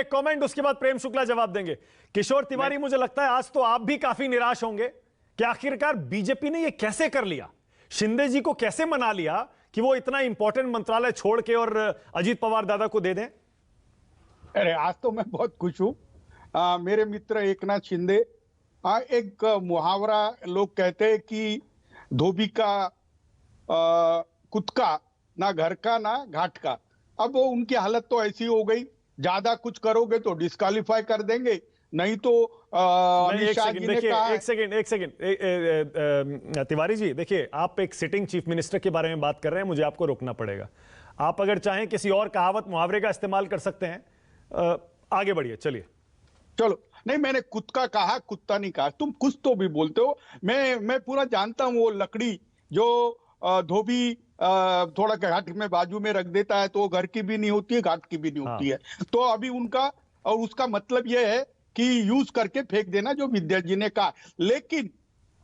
एक कमेंट, उसके बाद प्रेम शुक्ला जवाब देंगे। किशोर तिवारी, मुझे लगता है आज तो आप भी काफी निराश होंगे कि आखिरकार बीजेपी ने यह कैसे कर लिया, शिंदे जी को कैसे मना लिया कि वो इतना इंपॉर्टेंट मंत्रालय छोड़ के और अजीत पवार दादा को दे दें। अरे आज तो मैं बहुत खुश हूं। मेरे मित्र एकनाथ शिंदे, एक मुहावरा लोग कहते हैं कि धोबी का कुत्ता, ना घर का ना घाट का। अब वो उनकी हालत तो ऐसी हो गई, ज्यादा कुछ करोगे तो डिस्क्वालीफाई कर देंगे, नहीं तो अमित शाह जी ने कहा। एक सेकंड तिवारी जी, देखिए आप एक सिटिंग चीफ मिनिस्टर के बारे में बात कर रहे हैं, मुझे आपको रोकना पड़ेगा। आप अगर चाहें किसी और कहावत मुहावरे का इस्तेमाल कर सकते हैं। आगे बढ़िए, चलिए। चलो, नहीं मैंने कुत्ता कहा, कुत्ता नहीं कहा, तुम कुछ तो भी बोलते हो। मैं पूरा जानता हूँ वो लकड़ी जो धोबी थोड़ा घाट में बाजू में रख देता है तो वो घर की भी नहीं होती है, घाट की भी नहीं होती है। तो अभी उनका और उसका मतलब यह है कि यूज करके फेंक देना, जो विद्या जी ने कहा।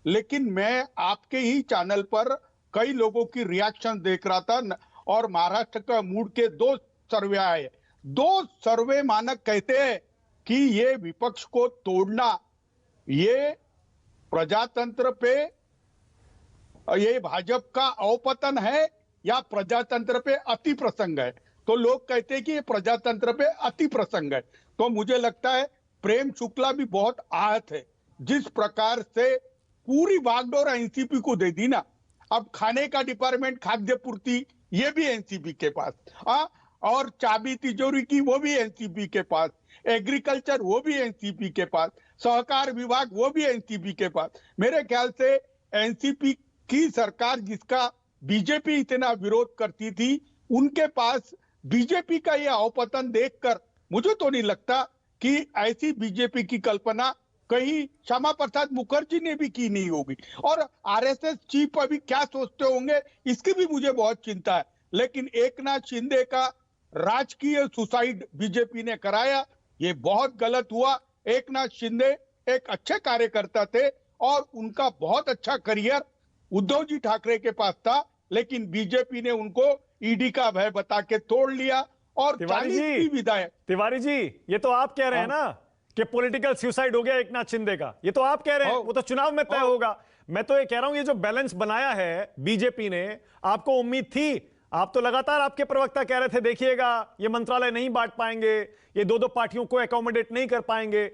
लेकिन मैं आपके ही चैनल पर कई लोगों की रिएक्शन देख रहा था, और महाराष्ट्र का मूड के 2 सर्वे आए। 2 सर्वे मानक कहते हैं कि ये विपक्ष को तोड़ना, ये प्रजातंत्र पे, ये भाजपा का अवपतन है या प्रजातंत्र पे अति प्रसंग है। तो लोग कहते हैं कि ये प्रजातंत्र पे अति प्रसंग है। तो मुझे लगता है प्रेम शुक्ला भी बहुत आहत है, जिस प्रकार से पूरी बागडोर एनसीपी को दे दी ना। अब खाने का डिपार्टमेंट, खाद्य पूर्ति, ये भी एनसीपी के पास, और चाबी तिजोरी की वो भी एनसीपी के पास, एग्रीकल्चर वो भी एनसीपी के पास, सहकार विभाग वो भी एनसीपी के पास। मेरे ख्याल से एनसीपी की सरकार, जिसका बीजेपी इतना विरोध करती थी, उनके पास बीजेपी का यह अवपतन देखकर मुझे तो नहीं लगता कि ऐसी बीजेपी की कल्पना कहीं श्यामा प्रसाद मुखर्जी ने भी की नहीं होगी। और आरएसएस चीफ अभी क्या सोचते होंगे, इसकी भी मुझे बहुत चिंता है। लेकिन एकनाथ शिंदे का राजकीय सुसाइड बीजेपी ने कराया, ये बहुत गलत हुआ। एकनाथ शिंदे एक अच्छे कार्यकर्ता थे और उनका बहुत अच्छा करियर उद्धव जी ठाकरे के पास था, लेकिन बीजेपी ने उनको ईडी का भय बता के तोड़ लिया। और 40 विधायक। तिवारी जी, ये तो आप कह रहे हैं ना कि पॉलिटिकल सुसाइड हो गया एकनाथ शिंदे का, ये तो आप कह रहे हैं, वो तो चुनाव में तय होगा। मैं तो ये कह रहा हूं, ये जो बैलेंस बनाया है बीजेपी ने, आपको उम्मीद थी? आप तो लगातार, आपके प्रवक्ता कह रहे थे देखिएगा ये मंत्रालय नहीं बांट पाएंगे, ये 2-2 पार्टियों को एकोमोडेट नहीं कर पाएंगे।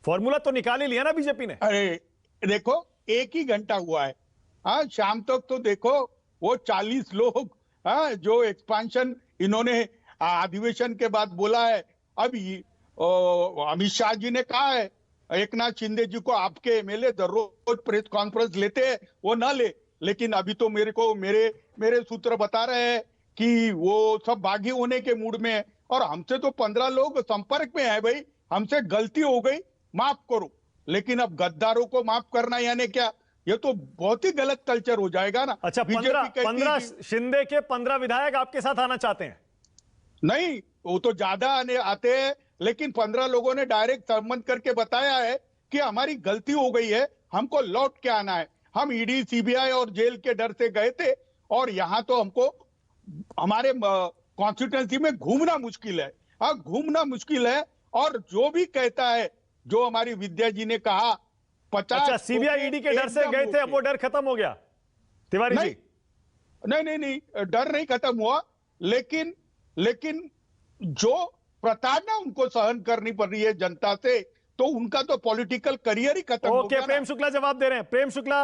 फॉर्मूला तो निकाल ही लिया ना बीजेपी ने। अरे देखो, 1 ही घंटा हुआ है, शाम तक तो देखो वो 40 लोग, जो एक्सपांशन इन्होंने अधिवेशन के बाद बोला है। अब अमित शाह जी ने कहा है एकनाथ शिंदे जी को, आपके एमएलए दररोज प्रेस कॉन्फ्रेंस लेते हैं, वो ना ले। लेकिन अभी तो मेरे सूत्र बता रहे हैं कि वो सब बागी होने के मूड में है। और हमसे तो 15 लोग संपर्क में है, भाई हमसे गलती हो गई, माफ करो। लेकिन अब गद्दारों को माफ करना यानी क्या? ये तो बहुत ही गलत कल्चर हो जाएगा ना। अच्छा, 15 शिंदे के 15 विधायक आपके साथ आना चाहते हैं? नहीं, वो तो ज्यादा आते हैं, लेकिन 15 लोगों ने डायरेक्ट संबंध करके बताया है कि हमारी गलती हो गई है, हमको लौट के आना है। हम ईडी, सीबीआई और जेल के डर से गए थे, और यहाँ तो हमको हमारे कॉन्स्टिट्यूएंसी में घूमना मुश्किल है। घूमना मुश्किल है। और जो भी कहता है, जो हमारी विद्या जी ने कहा, 50। अच्छा, सीबीआई ईडी के डर से गए थे, अब वो डर खत्म हो गया तिवारी जी? नहीं, डर नहीं खत्म हुआ, लेकिन जो प्रताड़ना उनको सहन करनी पड़ रही है जनता से, तो उनका तो पॉलिटिकल करियर ही खत्म हो गया। प्रेम शुक्ला जवाब दे रहे हैं। प्रेम शुक्ला,